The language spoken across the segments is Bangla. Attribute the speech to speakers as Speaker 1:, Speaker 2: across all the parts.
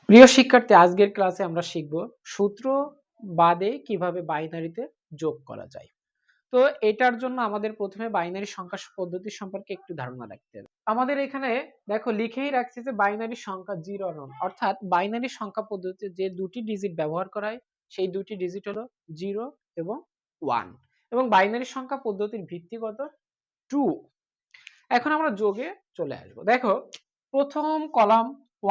Speaker 1: প্রিয় শিক্ষার্থী, আজকের ক্লাসে আমরা শিখব সূত্র বাদে কিভাবে বাইনারিতে যোগ করা যায়। তো এটার জন্য আমাদের প্রথমে বাইনারি সংখ্যা পদ্ধতি সম্পর্কে একটু ধারণা রাখতে হবে। আমাদের এখানে দেখো লিখেই রাখছি যে বাইনারি সংখ্যা 0 আর 1, অর্থাৎ বাইনারি সংখ্যা পদ্ধতিতে যে দুটি ডিজিট ব্যবহার করা হয় সেই দুটি ডিজিট হলো 0 এবং 1, এবং বাইনারি সংখ্যা পদ্ধতির ভিত্তি কত? 2। এখন আমরা যোগে চলে আসবো। দেখো প্রথম কলাম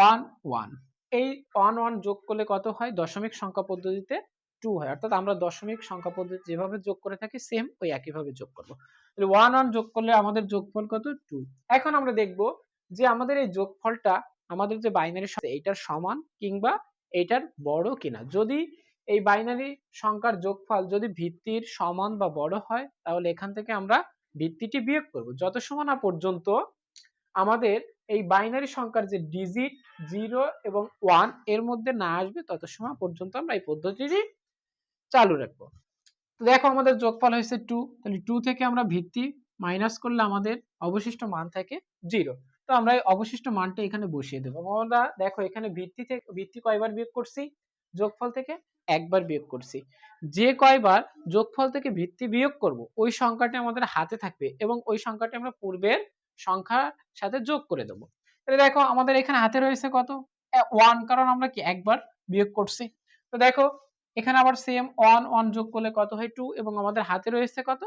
Speaker 1: 1 1, এই 1 1 যোগ করলে কত হয়? দশমিক সংখ্যা পদ্ধতিতে 2 হয়, অর্থাৎ আমরা দশমিক সংখ্যা পদ্ধতি যেভাবে যোগ করে থাকি সেম ওই একইভাবে যোগ করব। তাহলে 1 1 যোগ করলে আমাদের যোগফল কত? 2। এখন আমরা দেখব যে আমাদের এই যোগফলটা আমাদের যে বাইনারি সংখ্যা এইটার সমান কিংবা এইটার বড় কিনা। যদি এই বাইনারি সংখ্যার যোগফল যদি ভিত্তির সমান বা বড় হয় তাহলে এখান থেকে আমরা ভিত্তিটি বিয়োগ করব। যত সময় না পর্যন্ত আমাদের এই বাইনারি সংখ্যার যে ডিজিট 0 এবং 1 এর মধ্যে না আসবে তত সময় পর্যন্ত আমরা এই পদ্ধতিটি চালু রাখবো। তো দেখো আমাদের যোগফল হয়েছে 2, তাহলে 2 থেকে আমরা ভিত্তি মাইনাস করলে আমাদের অবশিষ্ট মান থাকে 0। তো আমরা এই অবশিষ্ট মানটা এখানে বসিয়ে দেবো। আমরা দেখো এখানে ভিত্তি কয়বার বিয়োগ করছি? যোগফল থেকে একবার বিয়োগ করছি। যে কয়বার যোগফল থেকে ভিত্তি বিয়োগ করব ওই সংখ্যাটি আমাদের হাতে থাকবে এবং ওই সংখ্যাটি আমরা পূর্বের সংখ্যার সাথে যোগ করে দেবো। তাহলে দেখো আমাদের এখানে হাতে রয়েছে কত? 1, কারণ আমরা কি একবার বিয়োগ করছি। তো দেখো এখানে আবার সেম 1 1 যোগ করলে কত হয়? 2, এবং আমাদের হাতে রয়েছে কত?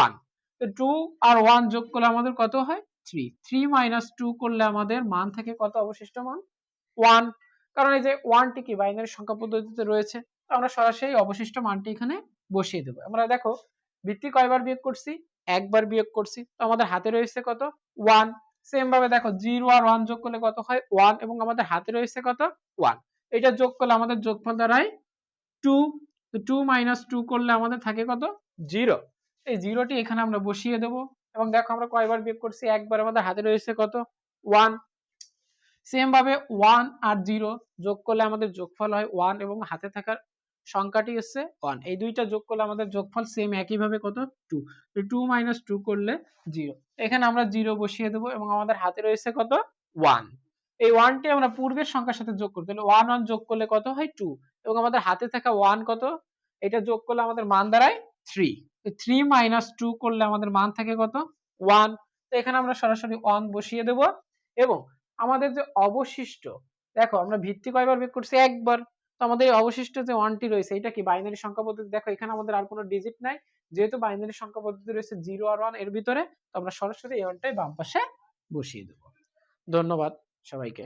Speaker 1: 1। তো 2 আর 1 যোগ করলে আমাদের কত হয়? 3। 3 মাইনাস 2 করলে আমাদের মান থাকে কত? অবশিষ্ট মান 1, কারণ এই যে 1 টি কি বাইনারি সংখ্যা পদ্ধতিতে রয়েছে। তো আমরা সরাসরি অবশিষ্ট মানটি এখানে বসিয়ে দেব। আমরা দেখো ভিত্তি কয়বার বিয়োগ করছি? একবার বিয়োগ করছি। তো আমাদের হাতে রয়েছে কত? 1। সেম ভাবে দেখো 0 আর 1 যোগ করলে কত হয়? 1, এবং আমাদের হাতে রয়েছে কত? 1। এটা যোগ করলে আমাদের যোগফল দাঁড়ায় 2। তো 2 মাইনাস 2 করলে আমাদের থাকে কত? 0। এই 0 টি এখানে আমরা বসিয়ে দেব, এবং দেখো আমরা কয়বার বিয়োগ করছি? একবার। আমাদের হাতে রয়েছে কত? 1। সেম ভাবে 1 আর 0 যোগ করলে আমাদের যোগফল হয় 1, এবং হাতে থাকার সংখ্যাটি হচ্ছে 1। এই দুইটা যোগ করলে আমাদের যোগফল সেম একই ভাবে কত? 2। তো 2 মাইনাস 2 করলে 0। এখানে আমরা 0 বসিয়ে দেব, এবং আমাদের হাতে রয়েছে কত? 1। এই 1 টি আমরা পূর্বের সংখ্যার সাথে যোগ করব। তাহলে 1 1 যোগ করলে কত হয়? 2, এবং আমাদের হাতে থাকা 1 কত? এটা যোগ করলে আমাদের মান দাঁড়ায় 3। তো 3 মাইনাস 2 করলে আমাদের মান থাকে কত? 1। তো এখানে আমরা সরাসরি 1 বসিয়ে দেব, এবং আমাদের যে অবশিষ্ট, দেখো আমরা ভিত্তি কয়বার বিয়োগ করছি? একবার। তো আমাদের এই অবশিষ্ট যে 1 টি রয়েছে এটা কি বাইনারি সংখ্যা পদ্ধতি। দেখো এখানে আমাদের আর কোনো ডিজিট নাই, যেহেতু বাইনারি সংখ্যা পদ্ধতি রয়েছে 0 আর 1 এর ভিতরে, তো আমরা সরাসরি এই 1টাই বাম পাশে বসিয়ে দেব। ধন্যবাদ সবাইকে।